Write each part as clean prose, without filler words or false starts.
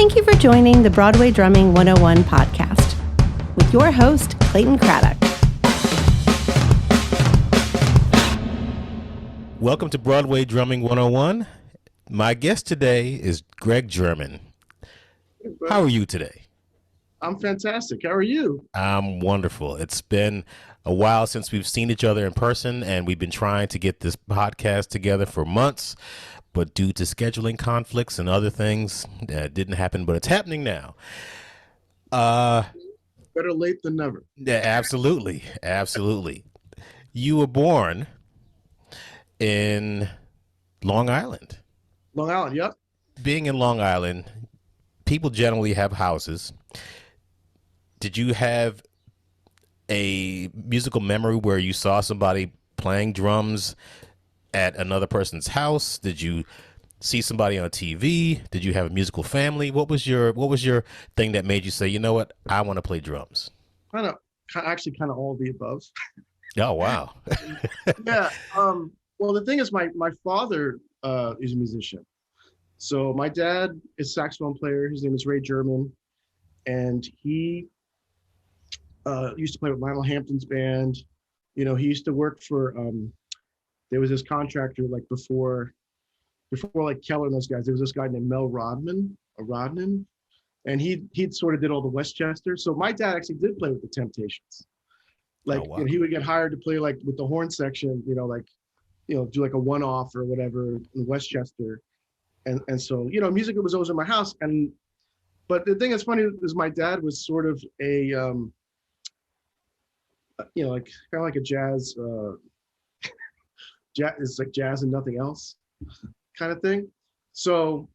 Thank you for joining the Broadway Drumming 101 podcast with your host, Clayton Craddock. Welcome to Broadway Drumming 101. My guest today is Germann. How are you today? I'm fantastic. How are you? I'm wonderful. It's been a while since we've seen each other in person, and we've been trying to get this podcast together for months, but due to scheduling conflicts and other things, it didn't happen, but it's happening now. Better late than never. Yeah, absolutely. Absolutely. You were born in Long Island. Long Island, yep. Being in Long Island, people generally have houses. Did you have a musical memory where you saw somebody playing drums at another person's house? Did you see somebody on TV? Did you have a musical family? What was your thing that made you say, you know what, I want to play drums? Kind of all of the above. Oh, wow. Yeah. Well, the thing is, my father is a musician. So my dad is a saxophone player. His name is Germann, and he used to play with Lionel Hampton's band. You know, he used to work for, there was this contractor like before like Keller and those guys, there was this guy named Mel Rodman, and he sort of did all the Westchester. So my dad actually did play with the Temptations. Like, oh, wow. You know, he would get hired to play like with the horn section, do like a one-off or whatever in Westchester. And so, music was always in my house. But the thing that's funny is my dad was sort of a, like kind of like a jazz, it's like jazz and nothing else kind of thing. So,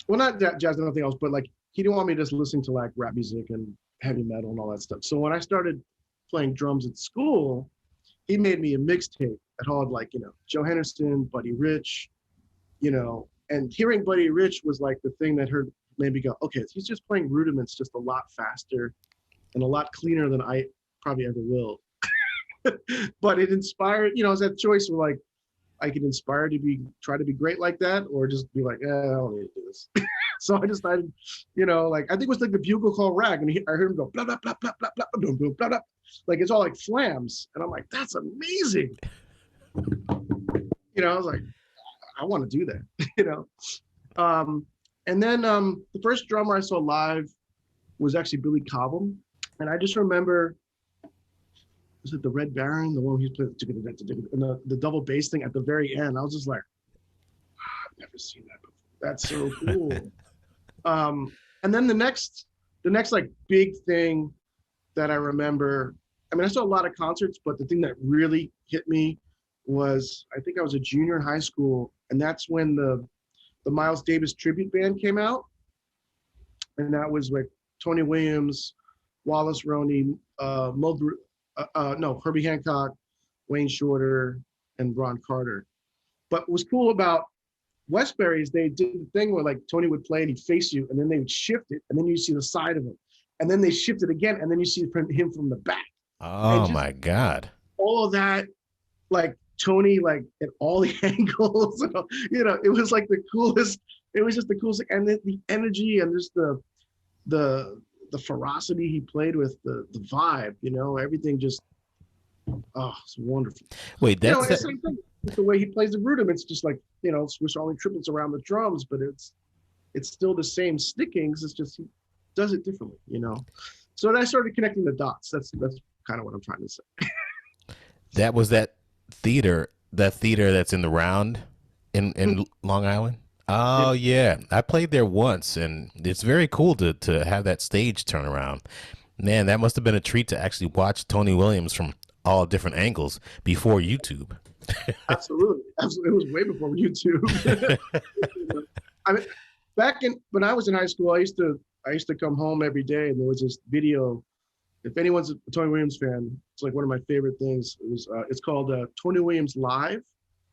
well, not jazz and nothing else, but like he didn't want me just listening to like rap music and heavy metal and all that stuff. So when I started playing drums at school, he made me a mixtape that had like, Joe Henderson, Buddy Rich, and hearing Buddy Rich was like the thing that made me go, okay, he's just playing rudiments just a lot faster and a lot cleaner than I probably ever will. But it inspired, it was that choice where like I could inspire to try to be great like that, or just be like, I don't need to do this. So I decided, like I think it was like the bugle call rag, and I heard him go blah blah blah blah blah blah blah blah blah blah, like it's all like flams, and I'm like, that's amazing. I was like, I want to do that, and then the first drummer I saw live was actually Billy Cobham, and I just remember, was it the Red Baron, the one who's played and the double bass thing at the very end? I was just like, I've never seen that before. That's so cool. And then the next like big thing that I remember, I mean, I saw a lot of concerts, but the thing that really hit me was, I think I was a junior in high school, and that's when the Miles Davis tribute band came out, and that was like Tony Williams, Wallace Roney, Herbie Hancock, Wayne Shorter, and Ron Carter. But what was cool about Westbury is they did the thing where like Tony would play and he'd face you, and then they would shift it, and then you see the side of him, and then they shift it again, and then you see him from the back. Oh my God! All of that, like Tony, like at all the angles, it was like the coolest. It was just the coolest, and the energy and just the ferocity he played with, the vibe, everything just, it's wonderful. Wait, that's the same thing. It's the way he plays the rudiments, just like, Swiss Army triplets around the drums, but it's still the same stickings. It's just he does it differently, So then I started connecting the dots. That's kind of what I'm trying to say. That was that theater that's in the Round in Long Island. Oh yeah, I played there once, and it's very cool to have that stage turn around. Man, that must have been a treat to actually watch Tony Williams from all different angles before YouTube. Absolutely. It was way before YouTube. I mean, when I was in high school, I used to come home every day, and there was this video. If anyone's a Tony Williams fan, it's like one of my favorite things. It's called Tony Williams Live.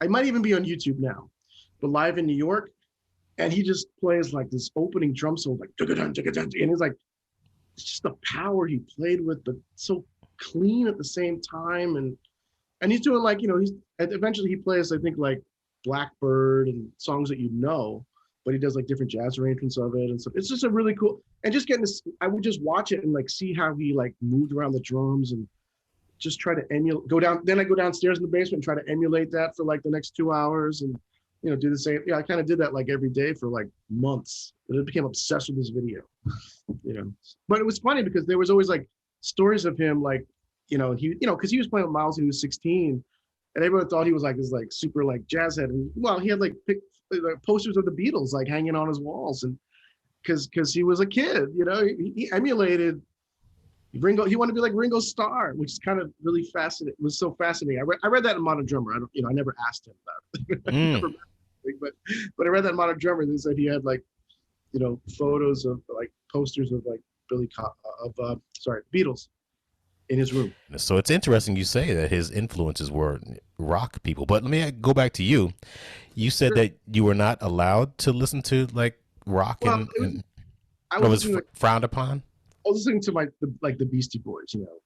I might even be on YouTube now, but live in New York. And he just plays like this opening drum solo, like, and it's like, it's just the power he played with, but so clean at the same time. And he's doing like, eventually he plays, I think, like Blackbird and songs that but he does like different jazz arrangements of it and stuff. It's just a really cool, and just getting this, I would just watch it and like see how he like moved around the drums and just try to emulate, then I go downstairs in the basement and try to emulate that for like the next 2 hours and, you know, do the same. Yeah, I kind of did that like every day for like months. And I became obsessed with this video, you know. But it was funny because there was always like stories of him, like, you know, because he was playing with Miles when he was 16, and everyone thought he was like this like super like jazz head. And well, he had like posters of the Beatles like hanging on his walls, and because he was a kid, you know, he emulated Ringo. He wanted to be like Ringo Starr, which is kind of really fascinating. It was so fascinating. I read that in Modern Drummer. I never asked him about it. But I read that in Modern Drummer. They said he had like, you know, photos of like posters of like Beatles in his room. So it's interesting you say that his influences were rock people. But let me go back to you. You said that you were not allowed to listen to like rock, well, it was frowned upon. I was listening to the Beastie Boys, you know,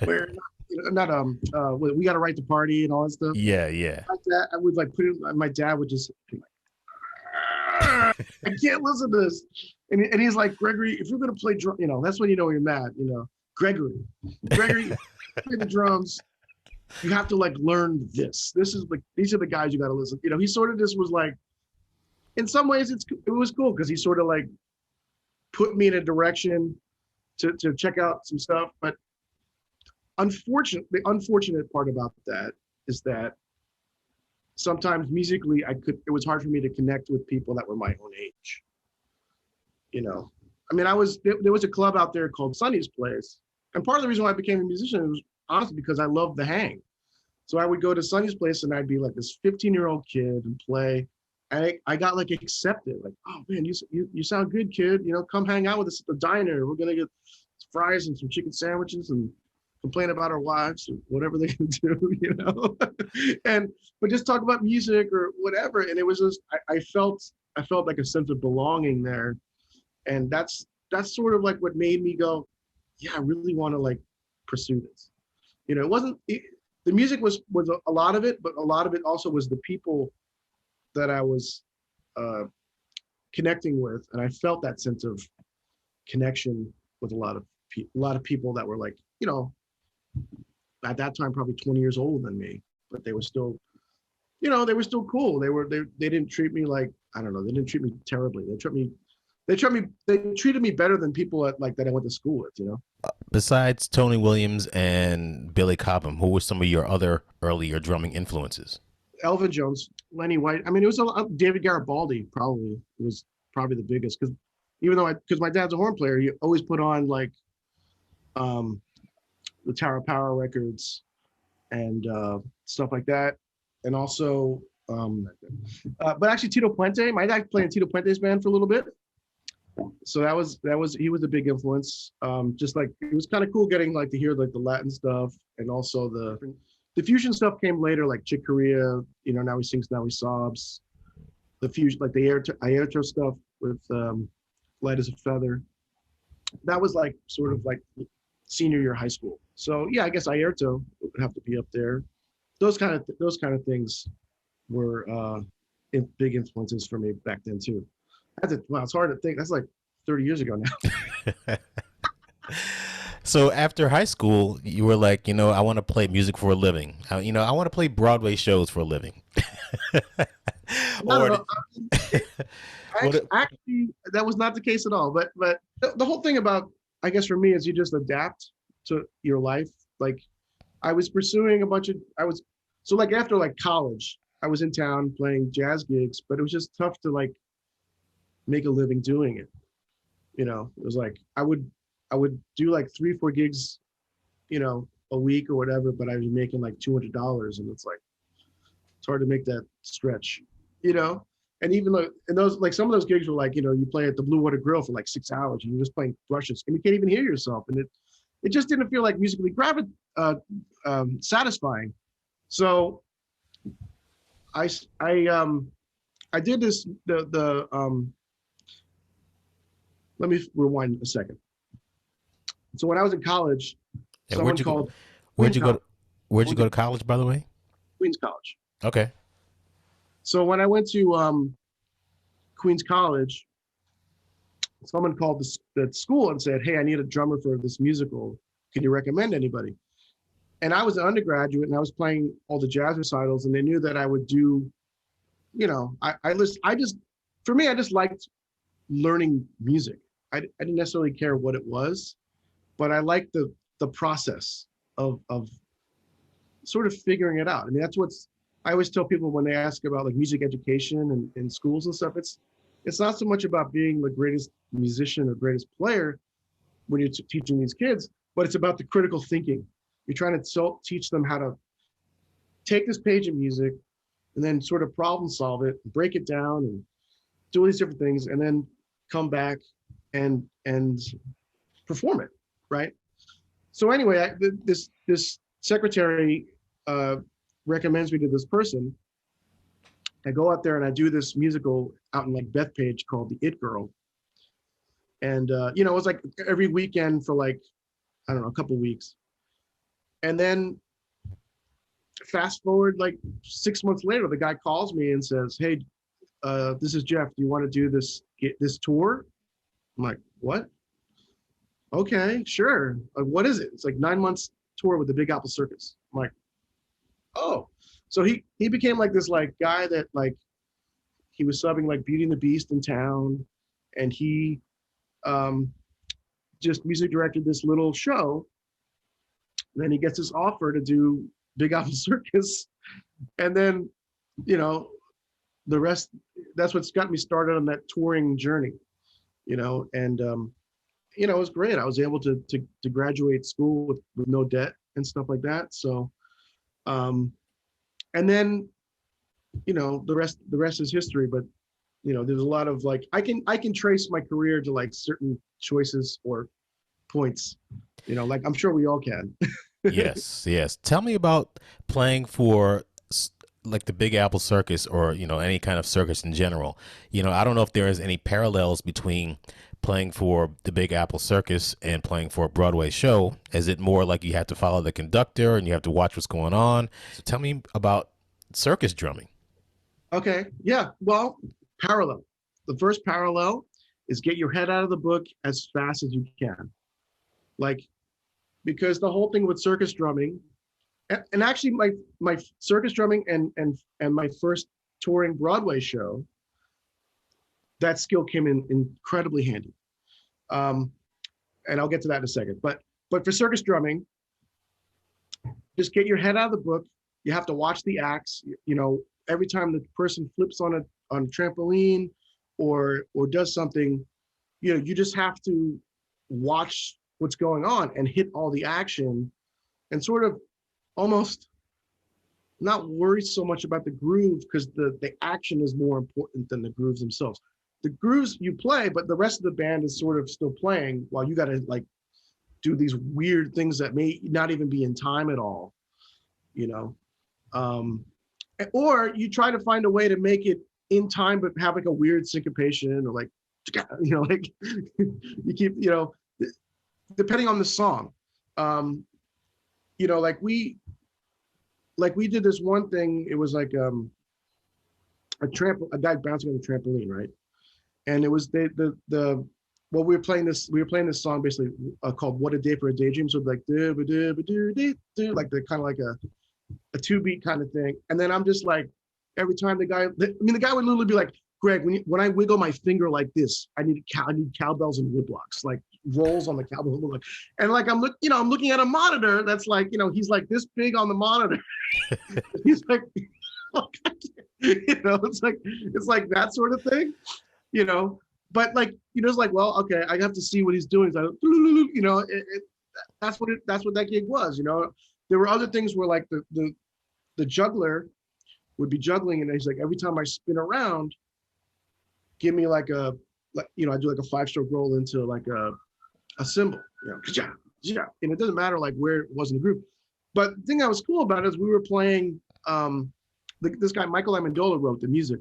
where we got to write the party and all that stuff. Yeah. I would like my dad would just be like, I can't listen to this, and he's like, Gregory, if you're gonna play drum, you know, that's when you know you're mad, you know, Gregory, play the drums. You have to like learn this. These are the guys you got to listen. You know, he sort of just was like, in some ways it was cool because he sort of like put me in a direction to check out some stuff. But the unfortunate part about that is that sometimes musically it was hard for me to connect with people that were my own age. You know, I mean, there was a club out there called Sonny's Place. And part of the reason why I became a musician was honestly because I loved the hang. So I would go to Sonny's Place and I'd be like this 15-year-old kid and play. And I got like accepted, like, oh man, you sound good, kid. You know, come hang out with us at the diner. We're gonna get fries and some chicken sandwiches and complain about our wives or whatever they can do, you know. But just talk about music or whatever. And it was just I felt like a sense of belonging there. And that's sort of like what made me go, yeah, I really want to like pursue this. You know, the music was a lot of it, but a lot of it also was the people that I was connecting with, and I felt that sense of connection with a lot of people that were like, you know, at that time probably 20 years older than me, but they were still, you know, they were still cool. They didn't treat me like, I don't know, they didn't treat me terribly. They treated me better than people that I went to school with, you know. Besides Tony Williams and Billy Cobham, who were some of your other earlier drumming influences? Elvin Jones, Lenny White. I mean, it was David Garibaldi was probably the biggest, because even though because my dad's a horn player, he always put on like the Tower of Power records and stuff like that, and also but actually Tito Puente. My dad played in Tito Puente's band for a little bit. So he was a big influence. Just like it was kind of cool getting like to hear like the Latin stuff, and also the fusion stuff came later, like Chick Corea, you know, Now He Sings, Now He Sobs. The fusion, like the Airto stuff with Light as a Feather. That was like sort of like senior year of high school. So yeah, I guess Airto would have to be up there. Those kind of things were big influences for me back then too. Wow, it's hard to think. That's like 30 years ago now. So after high school, you were like, you know, I want to play music for a living. I want to play Broadway shows for a living. Actually, that was not the case at all. But the whole thing about, I guess for me, is you just adapt to your life. Like I was pursuing so like after like college, I was in town playing jazz gigs, but it was just tough to like make a living doing it. You know, it was like I would do like 3-4 gigs, you know, a week or whatever, but I was making like $200, and it's like it's hard to make that stretch, you know. And even though like some of those gigs were like, you know, you play at the Blue Water Grill for like 6 hours and you're just playing brushes and you can't even hear yourself, and it just didn't feel like musically satisfying. So I did this let me rewind a second. So when I was in college, where'd you go to college, by the way? Queens College. Okay. So when I went to Queens College, someone called the school and said, "Hey, I need a drummer for this musical. Can you recommend anybody?" And I was an undergraduate and I was playing all the jazz recitals, and they knew that I would do, I just liked learning music. I didn't necessarily care what it was, but I liked the process of sort of figuring it out. I mean, I always tell people when they ask about like music education and in schools and stuff, it's not so much about being the greatest musician or greatest player when you're teaching these kids, but it's about the critical thinking. You're trying to teach them how to take this page of music and then sort of problem solve it, break it down and do all these different things, and then come back and perform it, right? So anyway, this secretary recommends me to this person. I go out there and I do this musical out in like Bethpage called The It Girl. And, it was like every weekend for like, I don't know, a couple weeks. And then fast forward like 6 months later, the guy calls me and says, "Hey, this is Jeff. Do you want to do this tour?" I'm like, "What? Okay, sure. What is it?" It's like 9 months tour with the Big Apple Circus. I'm like, "Oh." So he became like this like guy that like he was subbing like Beauty and the Beast in town, and he just music directed this little show. And then he gets this offer to do Big Apple Circus, and then the rest. That's what's got me started on that touring journey, and it was great. I was able to graduate school with no debt and stuff like that. So, and then, the rest is history. But, there's a lot of like, I can trace my career to like certain choices or points, like I'm sure we all can. Yes. Tell me about playing for like the Big Apple Circus or, any kind of circus in general. I don't know if there is any parallels between playing for the Big Apple Circus and playing for a Broadway show. Is it more like you have to follow the conductor and you have to watch what's going on? So tell me about circus drumming. Okay. Yeah. Well, parallel. The first parallel is get your head out of the book as fast as you can. Like, because the whole thing with circus drumming, and actually my circus drumming and my first touring Broadway show, that skill came in incredibly handy. And I'll get to that in a second. But for circus drumming, just get your head out of the book. You have to watch the acts. Every time the person flips on a trampoline or does something, you just have to watch what's going on and hit all the action and sort of almost not worry so much about the groove, because the action is more important than the grooves themselves. The grooves you play, but the rest of the band is sort of still playing while you got to like do these weird things that may not even be in time at all, or you try to find a way to make it in time, but have like a weird syncopation or like, like you keep, depending on the song, like we did this one thing. It was like a guy bouncing on a trampoline, right? And it was we were playing this song basically called "What a Day for a Daydream." So like like the kind of like a 2-beat kind of thing. And then I'm just like, every time the guy would literally be like, "Greg, when I wiggle my finger like this, I need cowbells and woodblocks, like rolls on the cowbell." And like I'm looking at a monitor that's like, he's like this big on the monitor. He's like, it's like that sort of thing, But like, it's like, well, okay, I have to see what he's doing. So, that's what that gig was. There were other things where like the juggler would be juggling, and he's like, every time I spin around, give me like I do like a 5-stroke roll into like a cymbal, and it doesn't matter like where it was in the group. But the thing that was cool about it is we were playing, this guy Michael Amendola wrote the music,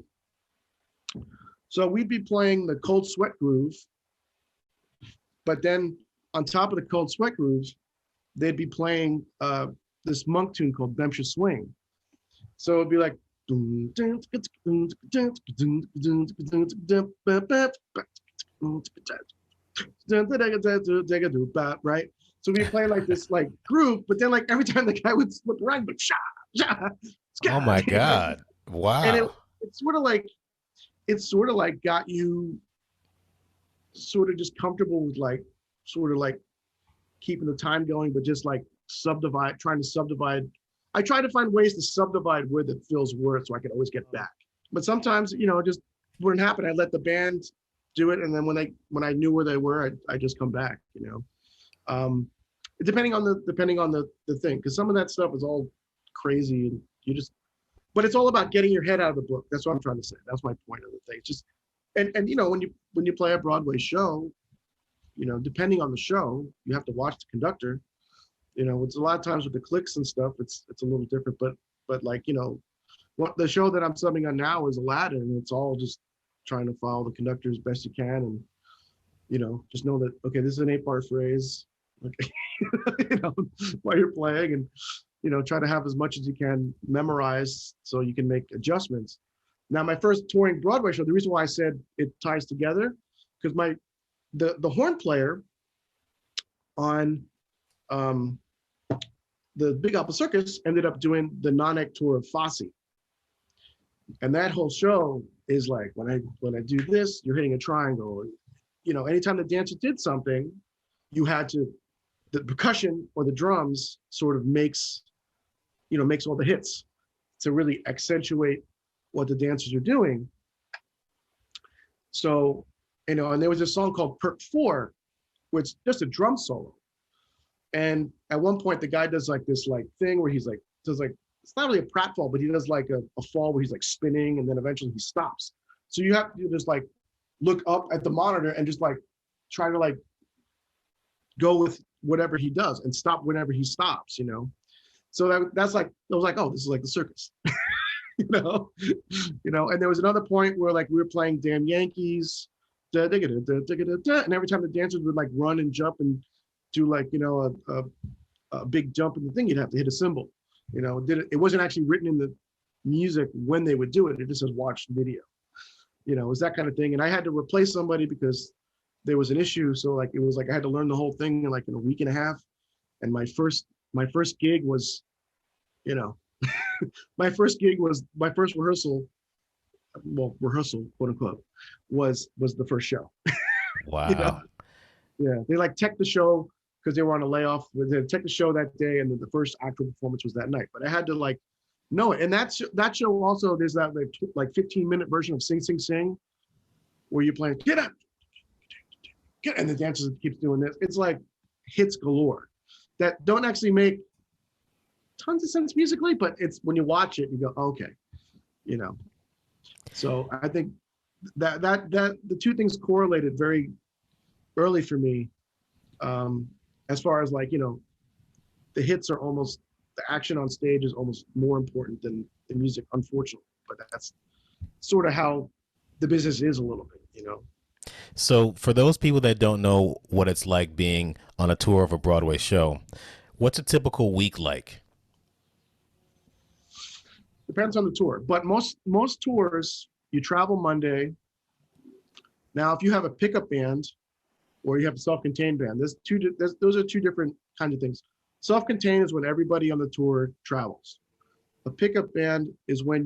so we'd be playing the Cold Sweat groove, but then on top of the Cold Sweat grooves, they'd be playing this monk tune called Bemsha Swing. So it'd be like right? So we play like this like group, but then like every time the guy would look around, but Oh my like, God. and Wow. it's sort of like got you sort of just comfortable with like sort of like keeping the time going, but just like trying to subdivide. I try to find ways to subdivide where the fills were so I could always get back. But sometimes, it just wouldn't happen. I let the band do it, and then when I knew where they were, I just come back. Depending on the thing, because some of that stuff is all crazy, and but it's all about getting your head out of the book. That's what I'm trying to say. That's my point of the thing. It's just, and when you play a Broadway show, depending on the show, you have to watch the conductor. It's a lot of times with the clicks and stuff, it's a little different, but like, what the show that I'm subbing on now is Aladdin, and it's all just trying to follow the conductor as best you can, and just know that, okay, this is an 8-bar phrase, okay, while you're playing, and try to have as much as you can memorized so you can make adjustments. Now, my first touring Broadway show, the reason why I said it ties together, because the horn player on the Big Apple Circus ended up doing the non-act tour of Fosse. And that whole show is like, when I do this, you're hitting a triangle. Anytime the dancer did something, the percussion or the drums sort of makes all the hits to really accentuate what the dancers are doing. So, and there was a song called Perk 4, which is just a drum solo. And at one point, the guy does like this like thing where he's like, it's not really a pratfall, but he does like a fall where he's like spinning, and then eventually he stops. So you have to just like look up at the monitor and just like try to like go with whatever he does and stop whenever he stops, So that's like, I was like, oh, this is like the circus, and there was another point where like we were playing Damn Yankees, and every time the dancers would like run and jump and do like, a big jump in the thing, you'd have to hit a cymbal. It wasn't actually written in the music when they would do it. It just says watch video. It was that kind of thing. And I had to replace somebody because there was an issue. So like, it was like I had to learn the whole thing in like in a week and a half. And my first gig was, my first rehearsal, quote unquote, was the first show. Wow. Yeah, they like teched the show because they were on a layoff. They teched the show that day, and then the first actual performance was that night. But I had to like know it. And that show also, there's that like 15-minute version of Sing Sing Sing, where you're playing get up, and the dancers keeps doing this. It's like hits galore that don't actually make tons of sense musically, but it's when you watch it, you go, okay, So I think that the two things correlated very early for me, as far as like, the hits are almost, the action on stage is almost more important than the music, unfortunately, but that's sort of how the business is a little bit, So for those people that don't know what it's like being on a tour of a Broadway show, what's a typical week like? Depends on the tour, but most tours, you travel Monday. Now, if you have a pickup band or you have a self-contained band, those are two different kinds of things. Self-contained is when everybody on the tour travels. A pickup band is when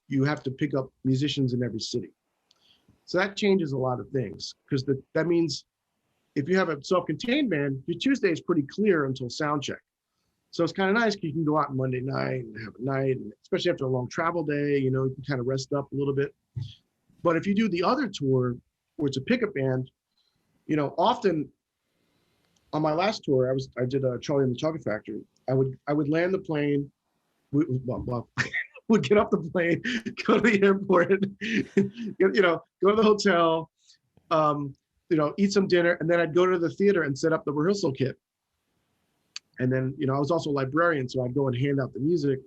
you have to pick up musicians in every city. So that changes a lot of things, because that means if you have a self-contained band, your Tuesday is pretty clear until sound check. So it's kind of nice because you can go out Monday night and have a night, and especially after a long travel day, you can kind of rest up a little bit. But if you do the other tour, where it's a pickup band, often on my last tour, I did Charlie and the Chocolate Factory. I would land the plane, would get off the plane, go to the airport, go to the hotel, eat some dinner, and then I'd go to the theater and set up the rehearsal kit. And then, I was also a librarian, so I'd go and hand out the music.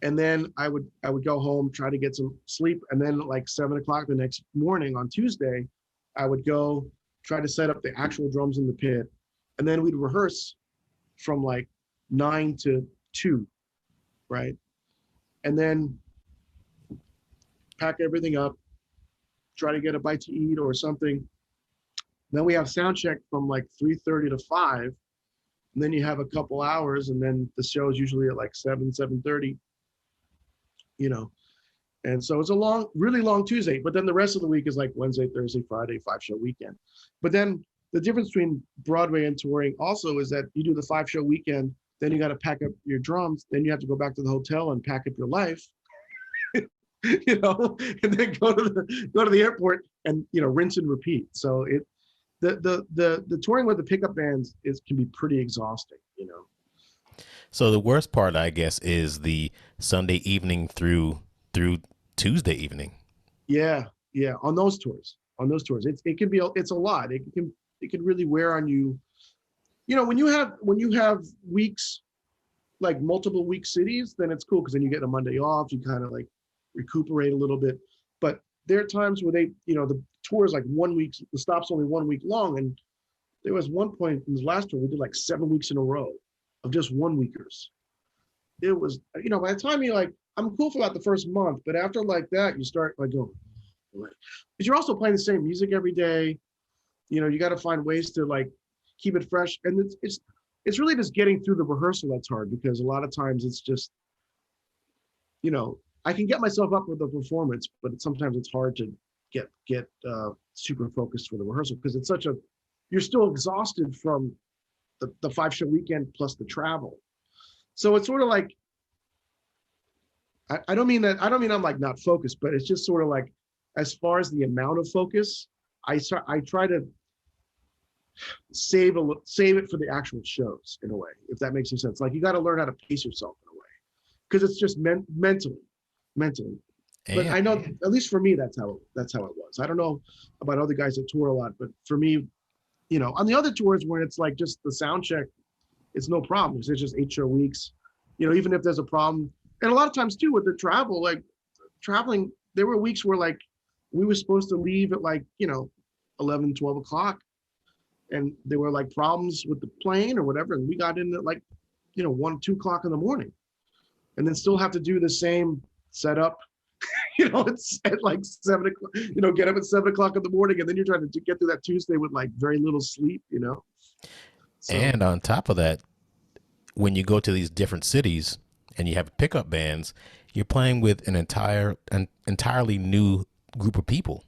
And then I would go home, try to get some sleep. And then at like 7:00 the next morning on Tuesday, I would go try to set up the actual drums in the pit. And then we'd rehearse from like 9 to 2, right? And then pack everything up, try to get a bite to eat or something. Then we have sound check from like 3:30 to 5. And then you have a couple hours, and then the show is usually at like 7:30, you know. And so it's a long, really long Tuesday. But then the rest of the week is like Wednesday, Thursday, Friday, 5-show weekend. But then the difference between Broadway and touring also is that you do the 5-show weekend, then you got to pack up your drums, then you have to go back to the hotel and pack up your life, you know, and then go to the airport and, you know, rinse and repeat. So the touring with the pickup bands can be pretty exhausting, you know. So the worst part, I guess, is the Sunday evening through Tuesday evening. Yeah, on those tours, it can be it's a lot. It can really wear on you. You know, when you have weeks, like multiple week cities, then it's cool because then you get a Monday off. You kind of like recuperate a little bit. But there are times where they, you know, the tour is like 1 week. The stop's only 1 week long, and there was one point in the last tour we did like 7 weeks in a row of just 1 weekers. It was, you know, by the time you're like, I'm cool for about the first month, but after like that, you start like going, because you're also playing the same music every day. You know, you got to find ways to like keep it fresh, and it's really just getting through the rehearsal that's hard, because a lot of times it's just, you know, I can get myself up with the performance, but sometimes it's hard to get super focused for the rehearsal, because it's you're still exhausted from the 5-show weekend plus the travel. So it's sort of like, I don't mean I'm like not focused, but it's just sort of like, as far as the amount of focus, I try to save it for the actual shows in a way, if that makes any sense. Like, you got to learn how to pace yourself in a way, because it's just mentally. But I know, at least for me, that's how it was. I don't know about other guys that tour a lot, but for me, you know, on the other tours where it's like just the sound check, it's no problem. It's just 8-show weeks, you know, even if there's a problem. And a lot of times too, with the travel, like traveling, there were weeks where like we were supposed to leave at like, you know, 11, 12 o'clock. And there were like problems with the plane or whatever. And we got in at like, you know, 1, 2 o'clock in the morning, and then still have to do the same setup. You know, it's at like 7 o'clock, you know, get up at 7 o'clock in the morning, and then you're trying to get through that Tuesday with like very little sleep, you know? So, and on top of that, when you go to these different cities and you have pickup bands, you're playing with an entirely new group of people,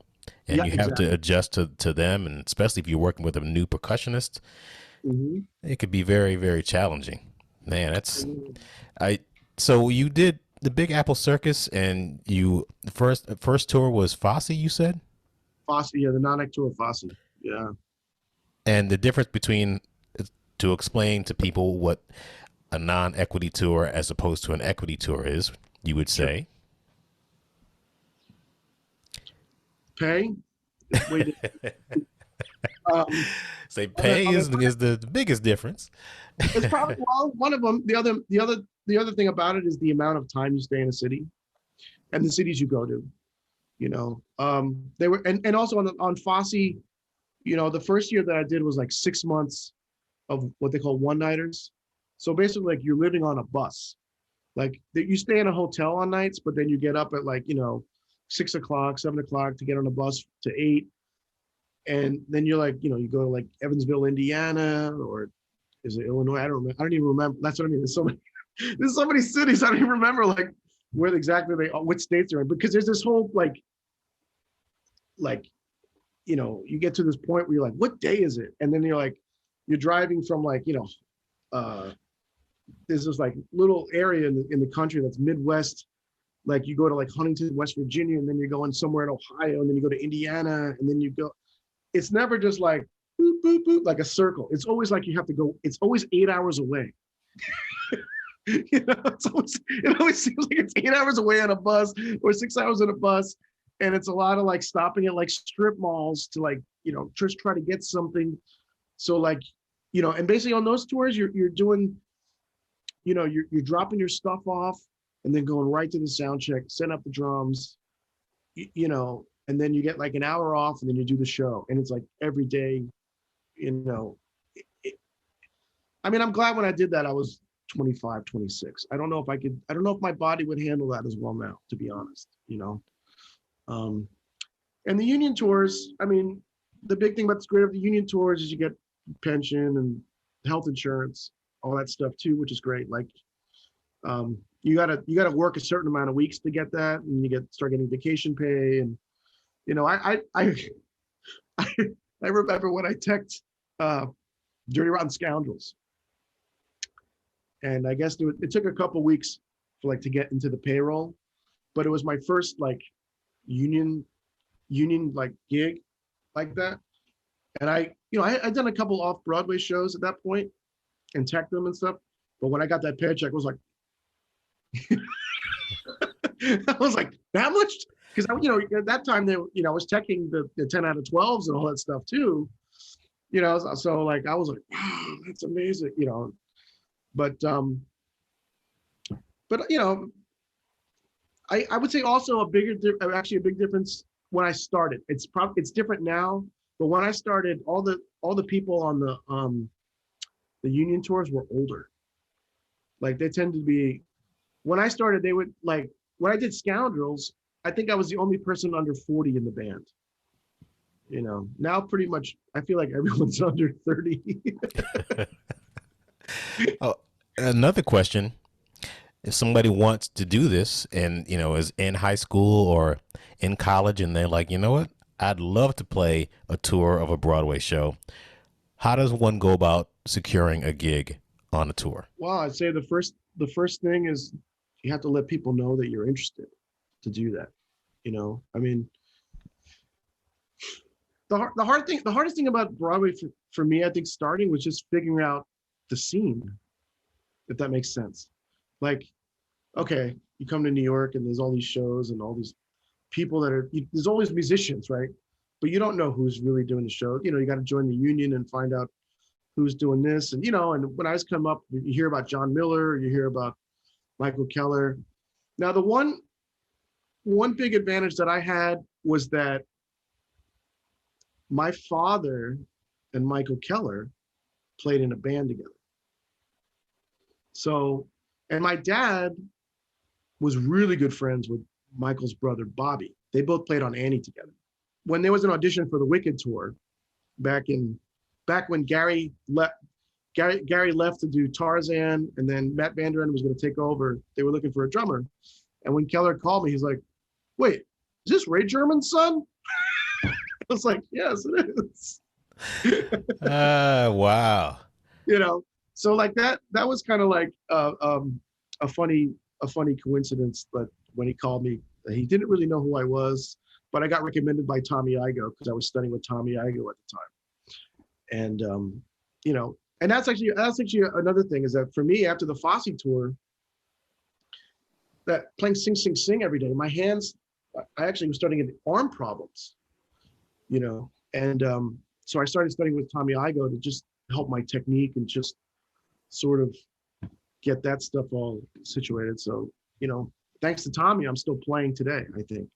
and you have to adjust to them. And especially if you're working with a new percussionist, it could be very, very challenging, man. So you did the Big Apple Circus, and first tour was Fosse, you said? Fosse, yeah, the non-act tour of Fosse, yeah. And the difference between, to explain to people what a non-equity tour as opposed to an equity tour is, you would say? Pay. Say pay is the biggest difference. It's probably, well, one of them. The other thing about it is the amount of time you stay in a city, and the cities you go to. You know, they were, and also on Fosse, you know, the first year that I did was like 6 months of what they call one-nighters. So basically, like, you're living on a bus. Like, you stay in a hotel on nights, but then you get up at like, you know, 6 o'clock, 7 o'clock to get on a bus to 8. And then you're like, you know, you go to like Evansville, Indiana, or is it Illinois? I don't even remember. That's what I mean. There's so many cities. I don't even remember like where exactly which states they're in, because there's this whole like, you know, you get to this point where you're like, what day is it? And then you're driving from like, you know, there's this like little area in the country that's Midwest. Like, you go to like Huntington, West Virginia, and then you're going somewhere in Ohio, and then you go to Indiana, and then you go. It's never just like boop, boop, boop, like a circle. It's always like you have to go. It's always 8 hours away. You know, it always seems like it's 8 hours away on a bus, or 6 hours on a bus, and it's a lot of like stopping at like strip malls to like, you know, just try to get something. So like, you know, and basically on those tours, you're doing, you know, you're dropping your stuff off, and then going right to the sound check, set up the drums, you know, and then you get like an hour off, and then you do the show. And it's like every day, you know. I mean, I'm glad when I did that, I was 25, 26. I don't know if my body would handle that as well now, to be honest, you know. Um, and the union tours, I mean, the big thing about the great of the union tours is you get pension and health insurance, all that stuff too, which is great. Like, you gotta work a certain amount of weeks to get that, and you start getting vacation pay. And I I remember when I teched Dirty Rotten Scoundrels, and I guess it took a couple weeks for like to get into the payroll, but it was my first like union like gig like that. And I'd done a couple off Broadway shows at that point and tech them and stuff. But when I got that paycheck, I was like, I was like, that much? Because at that time I was teching the 10 out of 12s and all that stuff too. So like I was like, wow, that's amazing, But I would say also a big difference when I started. It's different now, but when I started, all the people on the union tours were older. Like they tended to be. When I started, they would like when I did Scoundrels. I think I was the only person under 40 in the band. Now pretty much I feel like everyone's under 30. Oh, another question. If somebody wants to do this and, is in high school or in college and they're like, you know what, I'd love to play a tour of a Broadway show. How does one go about securing a gig on a tour? Well, I'd say the first thing is you have to let people know that you're interested to do that. I mean, the hardest thing about Broadway for me, I think starting was just figuring out the scene, if that makes sense. Like, okay, you come to New York and there's all these shows and all these people there's always musicians, right? But you don't know who's really doing the show. You got to join the union and find out who's doing this. And, and when I was come up, you hear about John Miller, you hear about Michael Keller. Now, the one big advantage that I had was that my father and Michael Keller played in a band together. So, and my dad was really good friends with Michael's brother, Bobby. They both played on Annie together. When there was an audition for the Wicked tour, back when Gary left to do Tarzan, and then Matt Vanderin was going to take over, they were looking for a drummer. And when Keller called me, he's like, wait, is this Ray German's son? I was like, yes, it is. Wow. So like that was kind of like a funny coincidence. But when he called me, he didn't really know who I was, but I got recommended by Tommy Igoe because I was studying with Tommy Igoe at the time. And and that's actually another thing is that for me, after the Fosse tour, that playing Sing Sing Sing every day, my hands, I actually was starting to get arm problems, and so I started studying with Tommy Igoe to just help my technique and just sort of get that stuff all situated. So, thanks to Tommy, I'm still playing today, I think,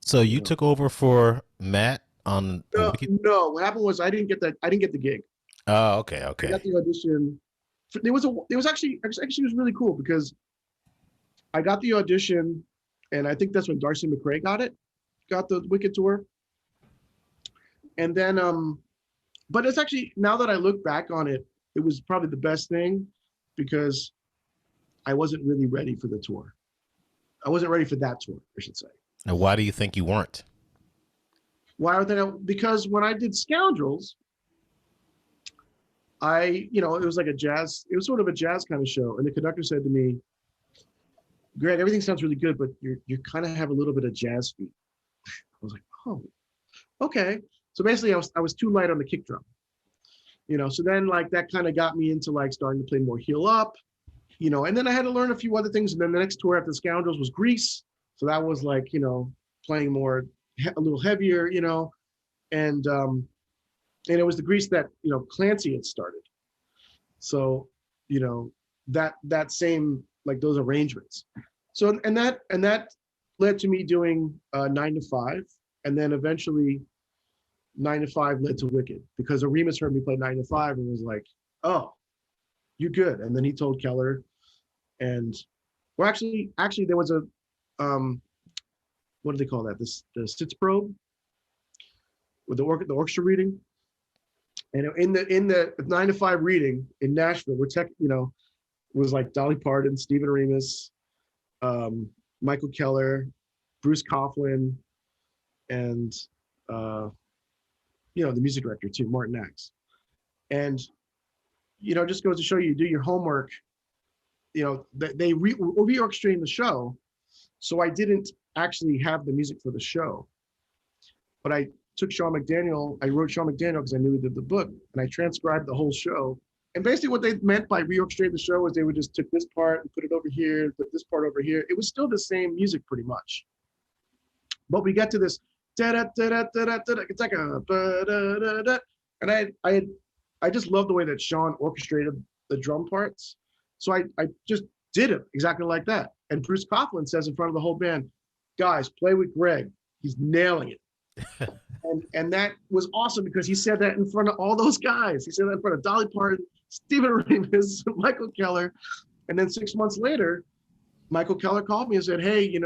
So you took over for Matt on No, what happened was I didn't get the gig. Oh, okay. I got the audition. It was actually it was really cool because I got the audition, and I think that's when Darcy McRae got the Wicked tour. And then but it's actually, now that I look back on it, it was probably the best thing because I wasn't really ready for the tour. I wasn't ready for that tour, I should say. Now, why do you think you weren't? Because when I did Scoundrels, it was like it was sort of a jazz kind of show. And the conductor said to me, Greg, everything sounds really good, but you kind of have a little bit of jazz feet. I was like, oh, okay. So basically I was too light on the kick drum, so then like that kind of got me into like starting to play more heel up, and then I had to learn a few other things. And then the next tour after the Scoundrels was Grease. So that was like, playing more, a little heavier, and it was the Grease that, Clancy had started. So, that same, like those arrangements. So, and that led to me doing 9 to 5. And then eventually 9 to 5 led to Wicked because Aremus heard me play 9 to 5 and was like, oh, you're good. And then he told Keller, and well, actually there was what do they call that? The Sitz probe with the orchestra reading. And in the 9 to 5 reading in Nashville, it was like Dolly Parton, Stephen Remus, Michael Keller, Bruce Coughlin, and the music director too, Martin Axe. And just goes to show you do your homework. They re-orchestrating the show, so I didn't actually have the music for the show, but I took Sean McDaniel. I wrote Sean McDaniel because I knew he did the book, and I transcribed the whole show. And basically, what they meant by re-orchestrating the show was they would just took this part and put it over here, put this part over here. It was still the same music pretty much, but we get to this da da da da da da. It's like a da da da da, and I just love the way that Sean orchestrated the drum parts. So I just did it exactly like that. And Bruce Coughlin says in front of the whole band, guys, play with Greg. He's nailing it. and that was awesome because he said that in front of all those guys. He said that in front of Dolly Parton, Stephen Remus, Michael Keller. And then 6 months later, Michael Keller called me and said, hey,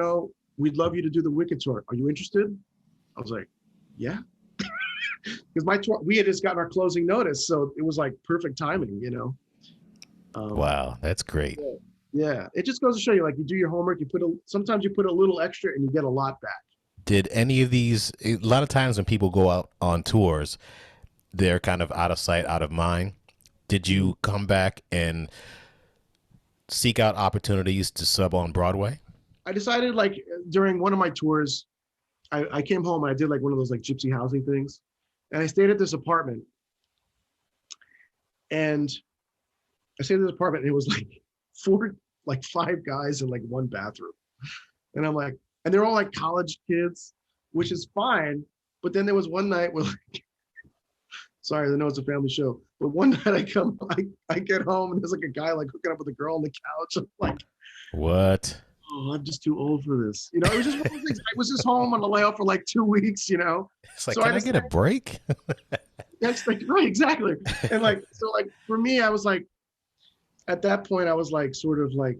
we'd love you to do the Wicked tour. Are you interested? I was like, yeah. Because my tour, we had just gotten our closing notice. So it was like perfect timing, Wow, that's great. Yeah, it just goes to show you, like, you do your homework, sometimes you put a little extra and you get a lot back. Did any of these, a lot of times when people go out on tours, they're kind of out of sight, out of mind. Did you come back and seek out opportunities to sub on Broadway? I decided, like, during one of my tours, I came home and I did like one of those like gypsy housing things. And I stayed at this apartment. And I stayed at this apartment and it was like 5 guys in like one bathroom. And I'm like, and they're all like college kids, which is fine. But then there was one night where sorry, I know it's a family show, but one night I get home and there's like a guy like hooking up with a girl on the couch. I'm like, what? Oh, I'm just too old for this. It was just one of those things. I was just home on a layoff for like 2 weeks, It's like, so can I get a break? That's like, right, exactly. And like, so like for me, I was like, at that point, I was like, sort of like,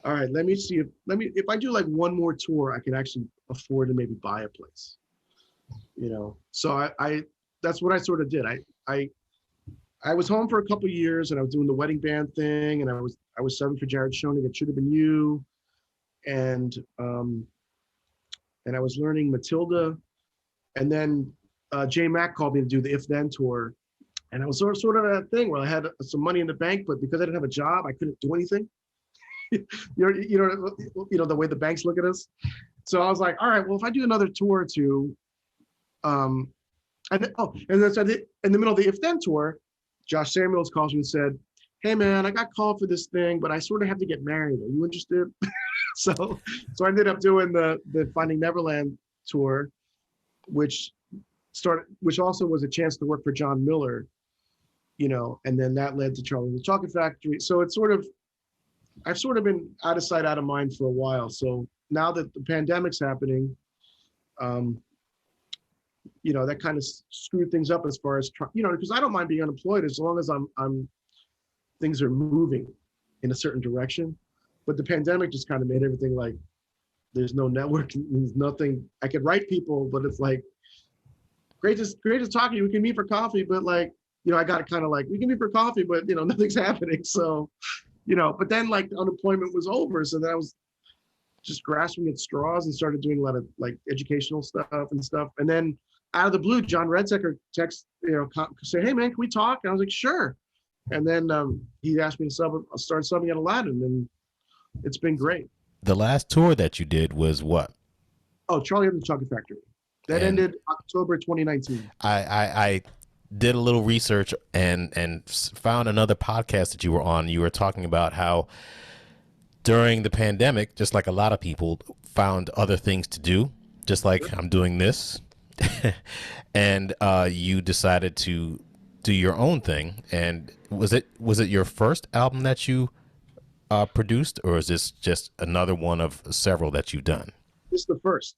all right, let me see if I do like one more tour, I can actually afford to maybe buy a place, So I that's what I sort of did. I was home for a couple of years and I was doing the wedding band thing, and I was subbing for Jared Schoening. It Should Have Been You. And I was learning Matilda, and then Jay Mack called me to do the If Then tour, and I was sort of that thing where I had some money in the bank, but because I didn't have a job, I couldn't do anything. The way the banks look at us. So I was like, all right, well, if I do another tour or two, and then so in the middle of the If Then tour, Josh Samuels calls me and said, hey man, I got called for this thing, but I sort of have to get married. Are you interested? So I ended up doing the Finding Neverland tour, which also was a chance to work for John Miller, and then that led to Charlie and the Chocolate Factory. So I've sort of been out of sight, out of mind for a while. So now that the pandemic's happening, that kind of screwed things up as far as, because I don't mind being unemployed as long as things are moving in a certain direction. But the pandemic just kind of made everything like there's no networking, there's nothing. I could write people, but it's like great to talk to you. We can meet for coffee, but like, I got to kind of like, we can meet for coffee, but nothing's happening. So, but then like the unemployment was over. So then I was just grasping at straws and started doing a lot of like educational stuff and stuff. And then out of the blue, John Redsecker texts, say, hey man, can we talk? And I was like, sure. And then he asked me to start subbing at Aladdin, and it's been great. The last tour that you did was what? Oh, Charlie and the Chocolate Factory. That ended October 2019. I did a little research and found another podcast that you were on. You were talking about how during the pandemic, just like a lot of people, found other things to do, just like I'm doing this. And you decided to do your own thing. And was it your first album that you produced, or is this just another one of several that you've done? It's the first.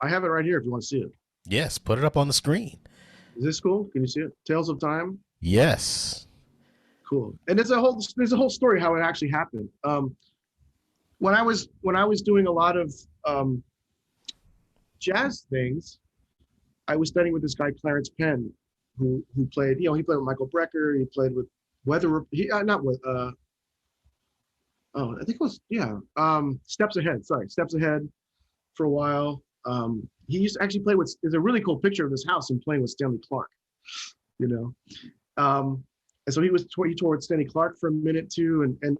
I have it right here if you want to see it. Yes, put it up on the screen. Is this cool? Can you see it? Tales of Time? Yes. Cool. And there's a whole story how it actually happened. When I was doing a lot of jazz things, I was studying with this guy, Clarence Penn, who played, he played with Michael Brecker, he played with not with, I think it was, Steps Ahead, Steps Ahead for a while. He used to actually play with, there's a really cool picture of his house and playing with Stanley Clarke, and so he toured with Stanley Clarke for a minute too. And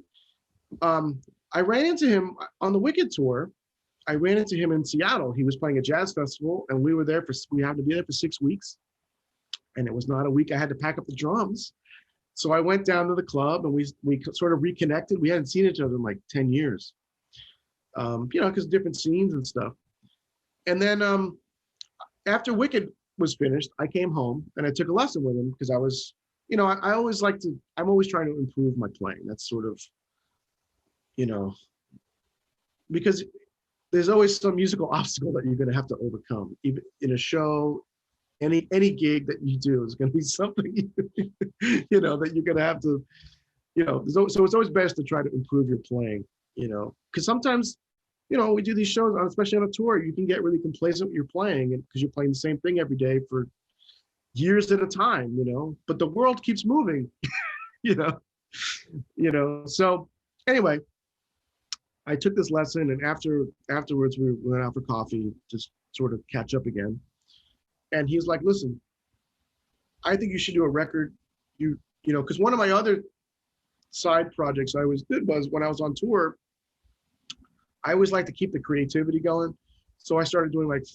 I ran into him on the Wicked tour. I ran into him in Seattle. He was playing a jazz festival, and we had to be there for 6 weeks. And it was not a week I had to pack up the drums. So I went down to the club, and we sort of reconnected. We hadn't seen each other in like 10 years, because different scenes and stuff. And then after Wicked was finished, I came home and I took a lesson with him because I was, I'm always trying to improve my playing. That's sort of, because there's always some musical obstacle that you're going to have to overcome. Even in a show, any gig that you do is going to be something, that you're going to have to, so it's always best to try to improve your playing, because sometimes, we do these shows, especially on a tour, you can get really complacent with your playing, and because you're playing the same thing every day for years at a time, but the world keeps moving, so anyway, I took this lesson, and afterwards we went out for coffee to sort of catch up again. And he's like, listen, I think you should do a record, because one of my other side projects I always did was when I was on tour, I always like to keep the creativity going. So I started doing like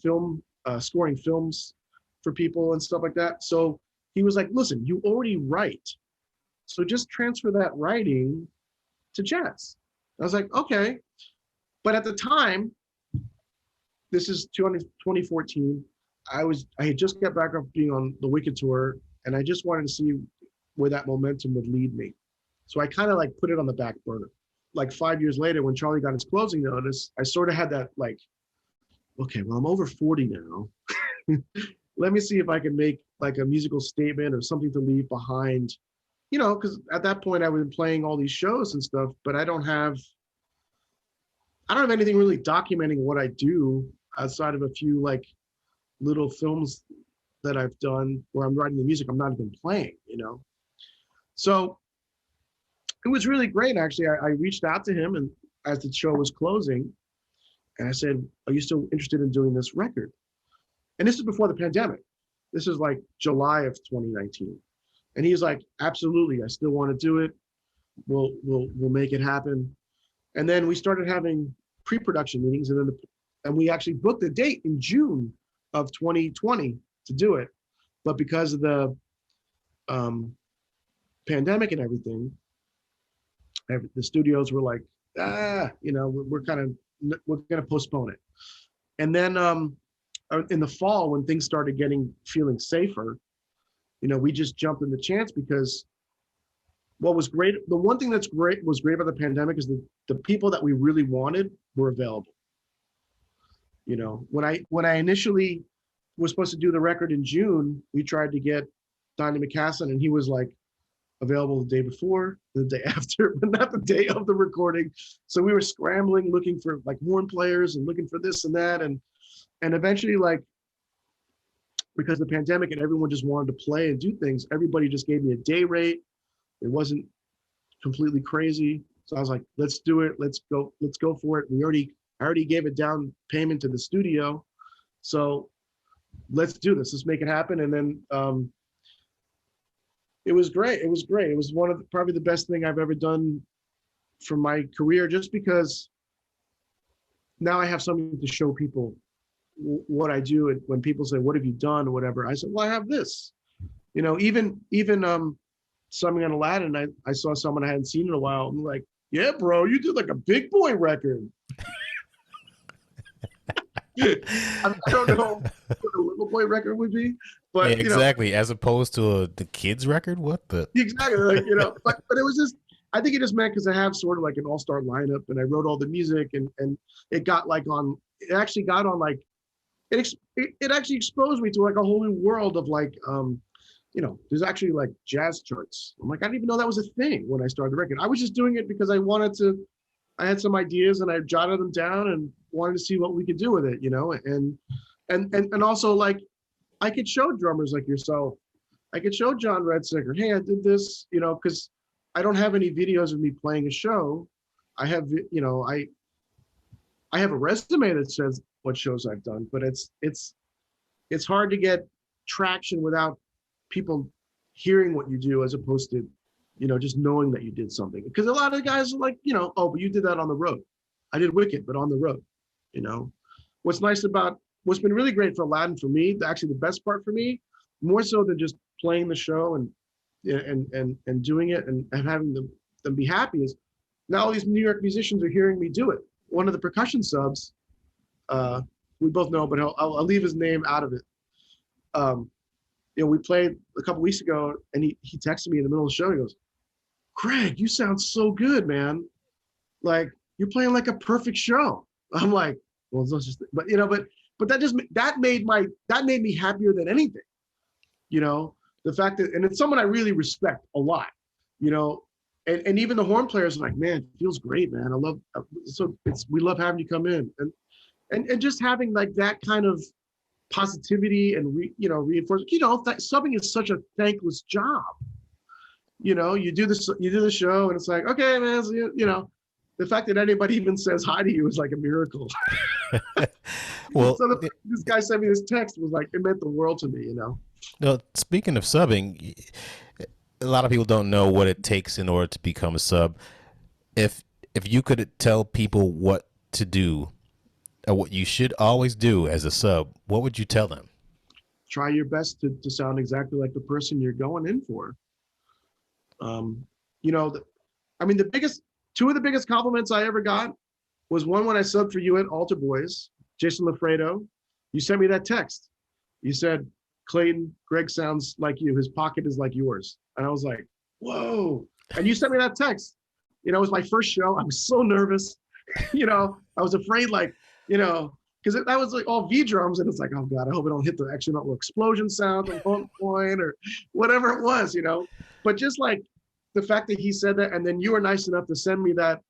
scoring films for people and stuff like that. So he was like, listen, you already write. So just transfer that writing to jazz. I was like, okay. But at the time, this is 2014, I had just got back off being on the Wicked tour, and I just wanted to see where that momentum would lead me. So I kind of like put it on the back burner. Like 5 years later, when Charlie got his closing notice, I sort of had that like, okay, well, I'm over 40 now. Let me see if I can make like a musical statement or something to leave behind, because at that point I was playing all these shows and stuff, but I don't have anything really documenting what I do outside of a few like little films that I've done where I'm writing the music. I'm not even playing, So it was really great. Actually, I reached out to him, and as the show was closing, and I said, are you still interested in doing this record? And this is before the pandemic. This is like July of 2019. And he's like, absolutely, I still want to do it. We'll make it happen. And then we started having pre-production meetings, and we actually booked a date in June of 2020 to do it. But because of the pandemic and everything, the studios were like, we're going to postpone it. And then in the fall, when things started feeling safer, we just jumped in the chance, because what was great, the one thing was great about the pandemic is that the people that we really wanted were available. When I initially was supposed to do the record in June, we tried to get Donnie McCassin, and he was like available the day before, the day after, but not the day of the recording. So we were scrambling, looking for like horn players and looking for this and that. And eventually, like, because of the pandemic and everyone just wanted to play and do things, everybody just gave me a day rate. It wasn't completely crazy. So I was like, let's do it. Let's go for it. I already gave a down payment to the studio. So let's do this. Let's make it happen. And then it was great. It was great. It was one of probably the best thing I've ever done for my career, just because now I have something to show people what I do. And when people say, what have you done or whatever, I said, well, I have this, even Summing on Aladdin, I saw someone I hadn't seen in a while. I'm like, yeah, bro, you did like a big boy record. I don't know what a little boy record would be, but yeah, exactly. As opposed to the kids record, what the exactly, like, but it was just, I think it just meant because I have sort of like an all-star lineup, and I wrote all the music, and it got like it actually got on like it actually exposed me to like a whole new world of like there's actually like jazz charts. I'm like, I didn't even know that was a thing when I started the record. I was just doing it because I had some ideas and I jotted them down and wanted to see what we could do with it, and And also like I could show drummers like yourself. I could show John Redsicker, hey, I did this, because I don't have any videos of me playing a show. I have, I have a resume that says what shows I've done, but it's hard to get traction without people hearing what you do as opposed to, just knowing that you did something. Because a lot of guys are like, oh, but you did that on the road. I did Wicked, but on the road. What's been really great for Aladdin for me, actually the best part for me, more so than just playing the show and doing it and having them be happy, is now all these New York musicians are hearing me do it. One of the percussion subs, we both know, but I'll leave his name out of it. We played a couple weeks ago, and he texted me in the middle of the show. He goes, "Craig, you sound so good, man. Like you're playing like a perfect show." I'm like, well, it's just, but that made me happier than anything. The fact that, and it's someone I really respect a lot. And even the horn players are like, man, it feels great, man. We love having you come in, and just having like that kind of positivity and reinforcement. Subbing is such a thankless job. You do the show, and it's like, okay, man. So, the fact that anybody even says hi to you is like a miracle. Well, so this guy sent me this text, was like, it meant the world to me. No, speaking of subbing, a lot of people don't know what it takes in order to become a sub. If you could tell people what to do or what you should always do as a sub, what would you tell them? Try your best to sound exactly like the person you're going in for. Two of the biggest compliments I ever got was one when I subbed for you at Altar Boys, Jason Lafredo. You sent me that text. You said, "Clayton, Greg sounds like you. His pocket is like yours." And I was like, whoa. And you sent me that text. It was my first show. I was so nervous. I was afraid, because that was like all V drums. And it's like, oh God, I hope I don't hit the actual little explosion sound at one point or whatever it was, But just like the fact that he said that, and then you were nice enough to send me that.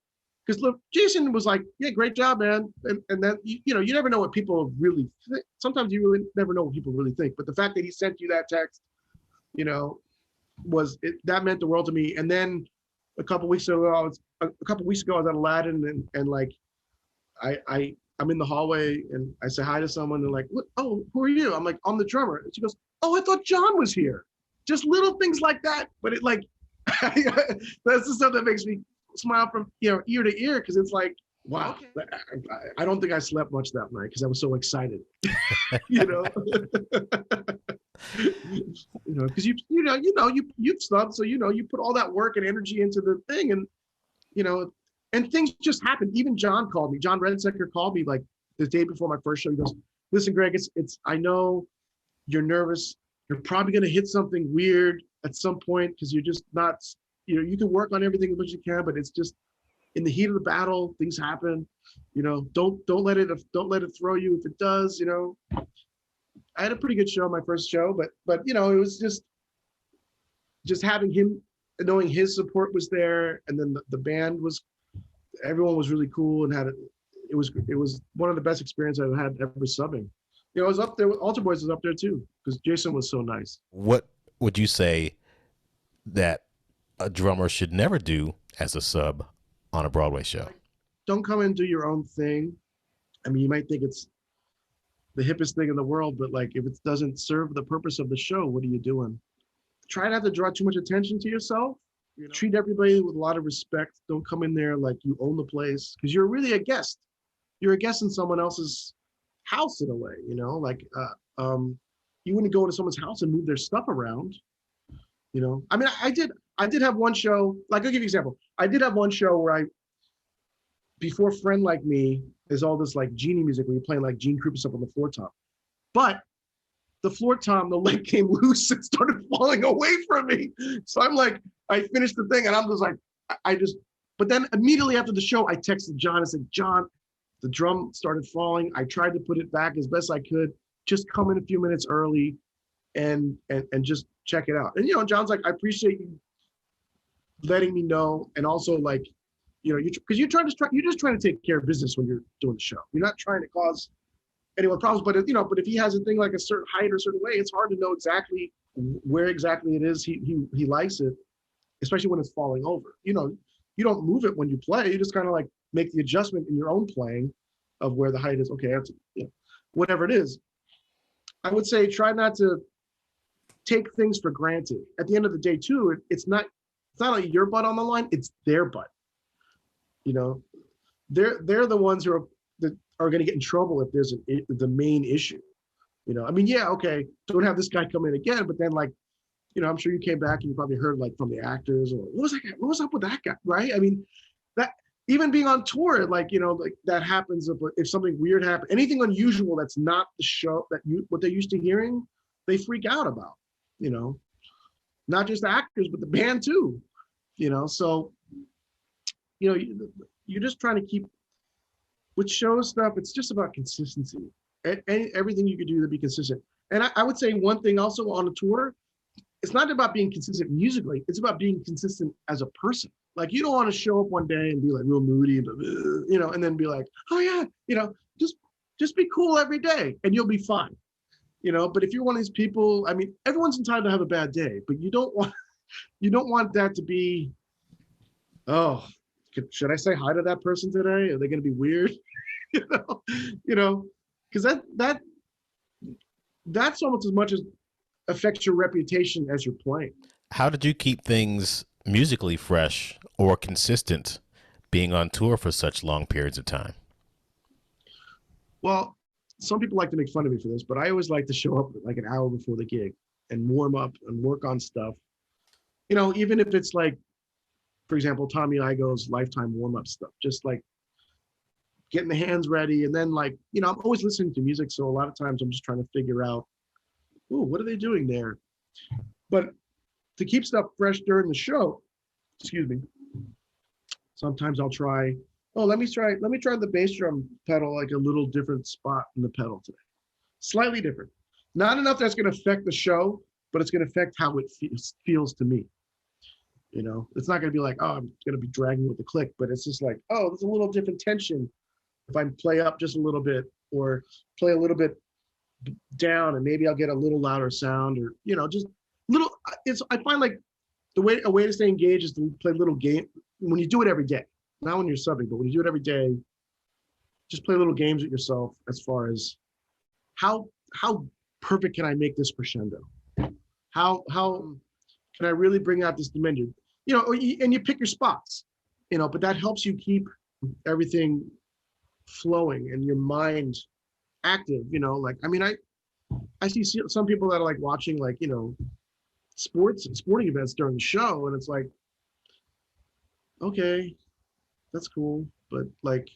Because look, Jason was like, yeah, great job, man. And then, you never know what people really think. Sometimes you really never know what people really think. But the fact that he sent you that text, that meant the world to me. And then a couple weeks ago, I was at Aladdin, and like, I'm in the hallway and I say hi to someone, and like, what? Oh, who are you? I'm like, I'm the drummer. And she goes, oh, I thought John was here. Just little things like that. But it like, that's the stuff that makes me smile from ear to ear, because it's like, wow. Okay. I don't think I slept much that night because I was so excited. Because you've subbed, so you put all that work and energy into the thing, and things just happen. Even John Redsicker called me like the day before my first show. He goes, "Listen, Greg, it's I know you're nervous. You're probably gonna hit something weird at some point because you're just not, you can work on everything as much as you can, but it's just in the heat of the battle, things happen. Don't let it throw you if it does. I had a pretty good show, my first show, but it was just having him, knowing his support was there, and then the band everyone was really cool, and it was one of the best experiences I've had ever subbing. I was up there with Altar Boys, was up there too, because Jason was so nice. What would you say that a drummer should never do as a sub on a Broadway show? Don't come and do your own thing. I mean, you might think it's the hippest thing in the world, but like if it doesn't serve the purpose of the show, what are you doing? Try not to draw too much attention to yourself. Treat everybody with a lot of respect. Don't come in there like you own the place, because you're really a guest. You're a guest in someone else's house in a way, you wouldn't go into someone's house and move their stuff around. I mean, I did have one show, like I'll give you an example. I did have one show where before Friend Like Me, there's all this like genie music where you're playing like Gene Krupa stuff on the floor tom. But the floor tom, the leg came loose and started falling away from me. So I'm like, I finished the thing and I'm just like, but then immediately after the show, I texted John and said, John, the drum started falling. I tried to put it back as best I could. Just come in a few minutes early and just check it out. And, John's like, I appreciate you letting me know. And also like, because you're just trying to take care of business when you're doing the show. You're not trying to cause anyone problems. But but if he has a thing like a certain height or a certain way, it's hard to know exactly where exactly it is he likes it, especially when it's falling over. You don't move it when you play. You just kind of like make the adjustment in your own playing of where the height is. Okay, that's whatever it is. I would say try not to take things for granted. At the end of the day, too, it's not like your butt on the line; it's their butt. They're the ones who are going to get in trouble if there's the main issue. Okay, don't have this guy come in again. But then, like, I'm sure you came back and you probably heard like from the actors, or what was up with that guy, right? I mean, that even being on tour, like like that happens if something weird happens, anything unusual that's not the show what they're used to hearing, they freak out about. Not just the actors, but the band too. So you're just trying to keep with show stuff. It's just about consistency. Everything you can do to be consistent. And I would say one thing also on a tour, it's not about being consistent musically. It's about being consistent as a person. Like, you don't want to show up one day and be like real moody, and then be like, oh yeah, just be cool every day and you'll be fine. But if you're one of these people, I mean, everyone's entitled to have a bad day, but you don't want that to be, oh, should I say hi to that person today? Are they going to be weird? Because that's almost as much as affects your reputation as you're playing. How did you keep things musically fresh or consistent being on tour for such long periods of time? Well, some people like to make fun of me for this, but I always like to show up like an hour before the gig and warm up and work on stuff. Even if it's like, for example, Tommy Igoe's Lifetime warm-up stuff, just like getting the hands ready. And then like, I'm always listening to music. So a lot of times I'm just trying to figure out, oh, what are they doing there? But to keep stuff fresh during the show, excuse me, sometimes I'll try, let me try the bass drum pedal, like a little different spot in the pedal today. Slightly different. Not enough that's going to affect the show, but it's going to affect how it feels to me. It's not going to be like, oh, I'm going to be dragging with the click, but it's just like, oh, there's a little different tension if I play up just a little bit or play a little bit down, and maybe I'll get a little louder sound, or just little. I find like a way to stay engaged is to play little game when you do it every day. Not when you're subbing, but when you do it every day, just play little games with yourself as far as how perfect can I make this crescendo? How can I really bring out this dimension? And you pick your spots, but that helps you keep everything flowing and your mind active, like, I mean, I see some people that are like watching like, sporting events during the show, and it's like, okay, that's cool, but like,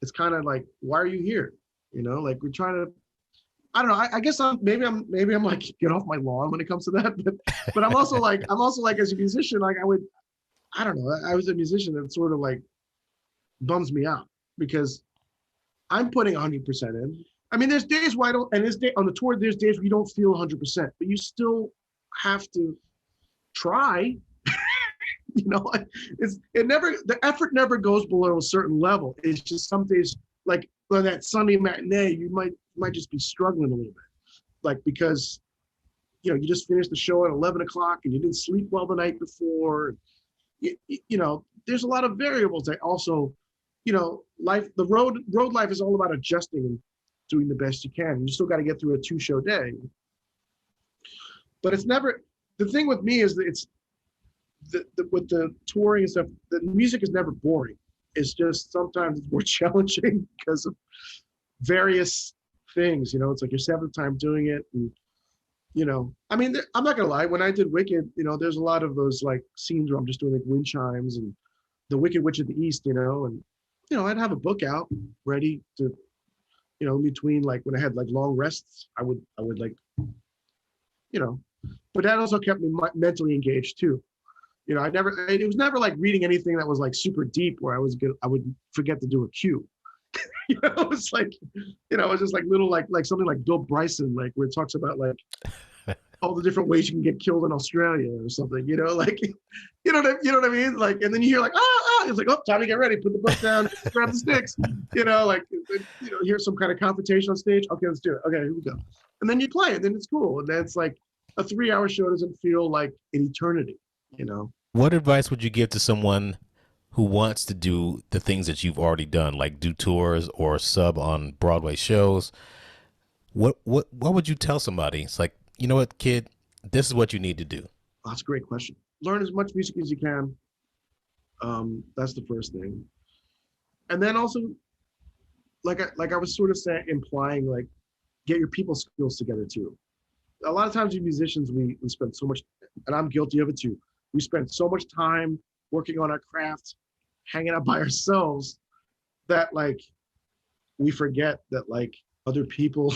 it's kind of like, why are you here? Like, we're trying to, I don't know. I guess maybe I'm like, get off my lawn when it comes to that. But I'm also like as a musician, like I don't know. I was a musician that sort of like bums me out because I'm putting 100% in. I mean, there's days where I don't, and on the tour, there's days where you don't feel 100%, but you still have to try. The effort never goes below a certain level. It's just some days, like on that Sunday matinee, you might just be struggling a little bit, like, because you just finished the show at 11 o'clock and you didn't sleep well the night before. There's a lot of variables that also, life, the road life is all about adjusting and doing the best you can. You still got to get through a 2-show day, but it's never, the thing with me is that it's with the touring and stuff, the music is never boring. It's just sometimes it's more challenging because of various things. It's like your 7th time doing it, and I mean, I'm not gonna lie, when I did Wicked, there's a lot of those like scenes where I'm just doing like wind chimes and the Wicked Witch of the East, and I'd have a book out ready to, in between, like when I had like long rests, I would like, but that also kept me mentally engaged too. It was never like reading anything that was like super deep where I would forget to do a cue. It's like, it was just like little, like something like Bill Bryson, like where it talks about like all the different ways you can get killed in Australia or something, like, you know what I mean? Like, and then you hear like, it's like, oh, time to get ready, put the book down, grab the sticks, like, here's some kind of confrontation on stage. Okay, let's do it. Okay, here we go. And then you play it, then it's cool. And then it's like a 3-hour show doesn't feel like an eternity, What advice would you give to someone who wants to do the things that you've already done, like do tours or sub on Broadway shows? What would you tell somebody? It's like, you know what, kid, this is what you need to do. That's a great question. Learn as much music as you can. That's the first thing. And then also, like I was sort of implying, like, get your people skills together too. A lot of times, we musicians, we spend so much, and I'm guilty of it too. We spend so much time working on our craft, hanging out by ourselves, that like we forget that like other people,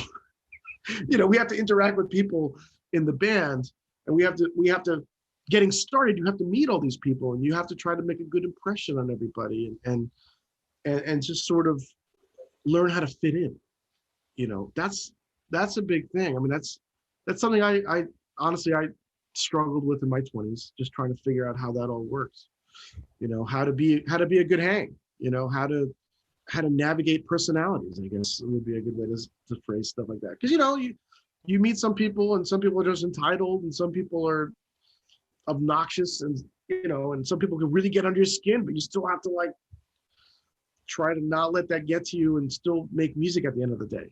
we have to interact with people in the band, and we have to getting started. You have to meet all these people, and you have to try to make a good impression on everybody, and just sort of learn how to fit in. That's a big thing. I mean, that's something I honestly struggled with in my 20s, just trying to figure out how that all works. How to be a good hang. How to navigate personalities, I guess would be a good way to phrase stuff like that. Because you meet some people, and some people are just entitled, and some people are obnoxious, and and some people can really get under your skin, but you still have to like try to not let that get to you and still make music at the end of the day.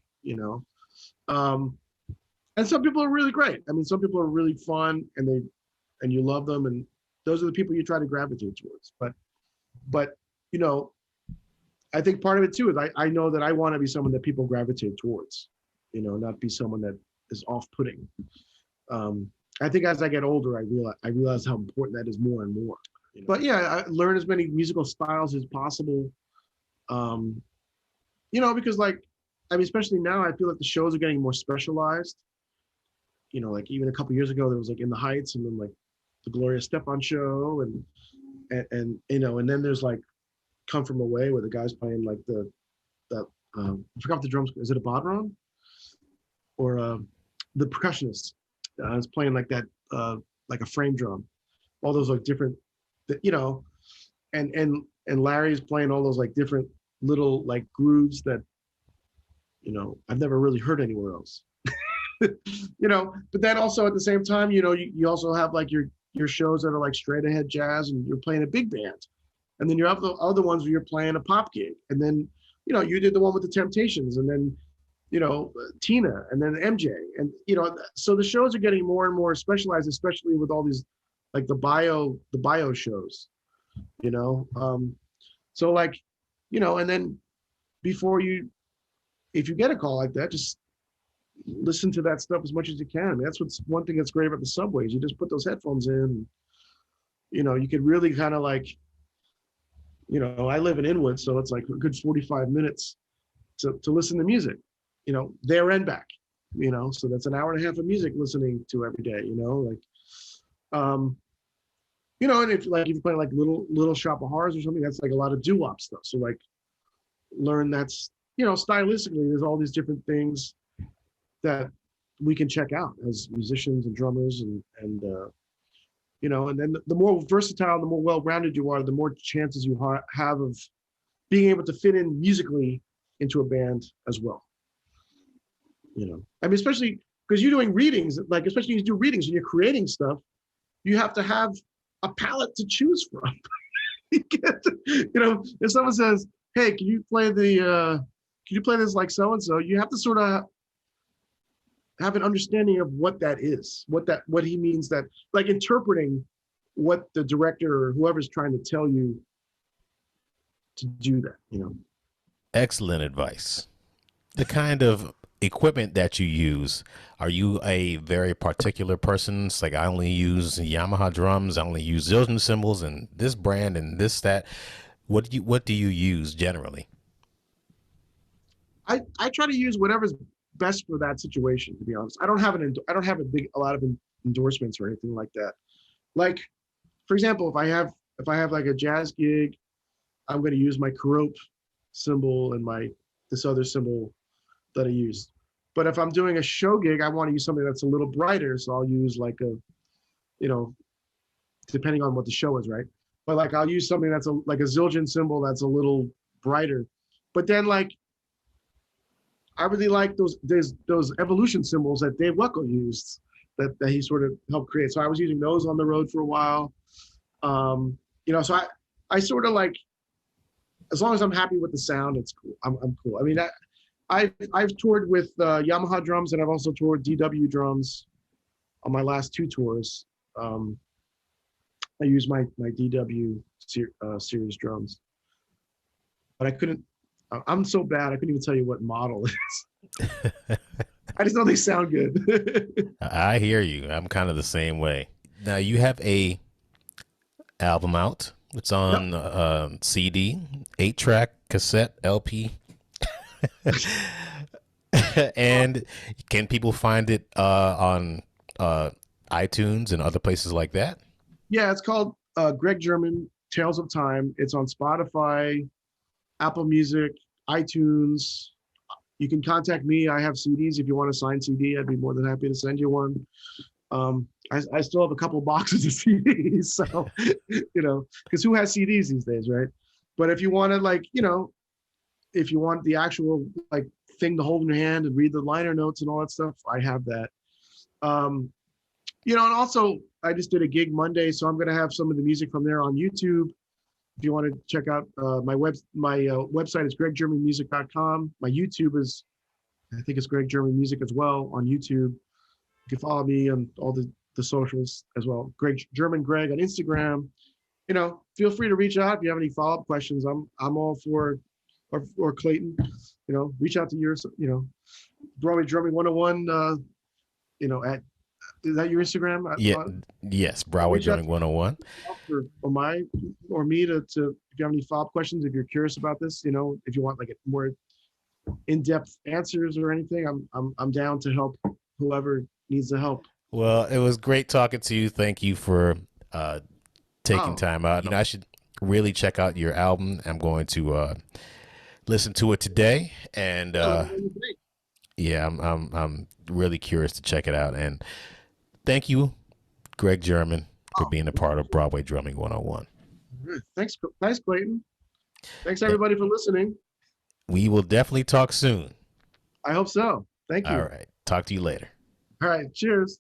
And some people are really great. I mean, some people are really fun, and you love them, and those are the people you try to gravitate towards. But I think part of it too is I know that I want to be someone that people gravitate towards, not be someone that is off-putting. I think as I get older, I realize how important that is more and more. But yeah, I learn as many musical styles as possible. Because like, I mean, especially now, I feel like the shows are getting more specialized. Like even a couple years ago, there was like In the Heights, and then like the Gloria Estefan show, and then there's like Come From Away, where the guy's playing like I forgot the drums. Is it a bodhrán? Or the percussionist is playing like that, like a frame drum. All those like different, and Larry's playing all those like different little like grooves that, I've never really heard anywhere else. But then also at the same time, you also have like your shows that are like straight ahead jazz, and you're playing a big band. And then you have the other ones where you're playing a pop gig. And then, you did the one with the Temptations, and then, Tina, and then MJ. And, so the shows are getting more and more specialized, especially with all these, like the bio shows, So like, and then if you get a call like that, just listen to that stuff as much as you can. I mean, that's one thing that's great about the subways. You just put those headphones in, you could really kind of like, I live in Inwood, so it's like a good 45 minutes to listen to music, there and back, so that's an hour and a half of music listening to every day, and if like you play like Little Shop of Horrors or something, that's like a lot of doo-wop stuff. So like learn that's, stylistically, there's all these different things that we can check out as musicians and drummers, and then the more versatile, the more well-rounded you are, the more chances you have of being able to fit in musically into a band as well. I mean, especially because you're doing readings, like especially when you do readings and you're creating stuff, you have to have a palette to choose from. If someone says, "Hey, can you play this like so and so?" You have to sort of have an understanding of what that is, what he means, that like interpreting what the director or whoever's trying to tell you to do that, Excellent advice. The kind of equipment that you use, are you a very particular person? It's like, I only use Yamaha drums, I only use Zildjian cymbals and this brand and this, that. What do you use generally? I try to use whatever's best for that situation, to be honest. I don't have a lot of endorsements or anything like that. Like, for example, if I have like a jazz gig, I'm going to use my Carope cymbal and this other cymbal that I use. But if I'm doing a show gig, I want to use something that's a little brighter. So I'll use like a, you know, depending on what the show is, right? But like I'll use something that's like a Zildjian cymbal that's a little brighter. But then like I really like those evolution cymbals that Dave Weckl used that he sort of helped create. So I was using those on the road for a while. You know, so I sort of like, as long as I'm happy with the sound, it's cool. I'm cool. I mean, I've toured with Yamaha drums, and I've also toured DW drums on my last 2 tours. I use my DW series drums, but I couldn't. I'm so bad. I couldn't even tell you what model it is. I just know they sound good. I hear you. I'm kind of the same way. Now you have a album out. It's on CD, 8-track, cassette, LP. And can people find it on iTunes and other places like that? Yeah, it's called Greg Germann, Tales of Time. It's on Spotify, Apple Music, iTunes. You can contact me. I have CDs. If you want a signed CD, I'd be more than happy to send you one. I still have a couple boxes of CDs, so, you know, because who has CDs these days, right? But if you want to, like, you know, if you want the actual like thing to hold in your hand and read the liner notes and all that stuff, I have that. You know, and also I just did a gig Monday, so I'm going to have some of the music from there on YouTube. If you want to check out my website is greggermanmusic.com. My YouTube is, I think it's Greg German Music as well on YouTube. You can follow me on all the socials as well. German Greg on Instagram. You know, feel free to reach out if you have any follow-up questions. I'm all for, or Clayton, you know, reach out to yours, you know, Broadway Drumming 101, you know, is that your Instagram? Yeah. Yes. Broadway Drumming 101. Or me to if you have any follow-up questions, if you're curious about this, you know, if you want like a more in-depth answers or anything, I'm down to help whoever needs the help. Well, it was great talking to you. Thank you for taking time out. You know, I should really check out your album. I'm going to listen to it today, and yeah, I'm really curious to check it out. And thank you, Greg Germann, for being a part of Broadway Drumming 101. Thanks, Clayton. Thanks everybody for listening. We will definitely talk soon. I hope so. Thank you. All right. Talk to you later. All right. Cheers.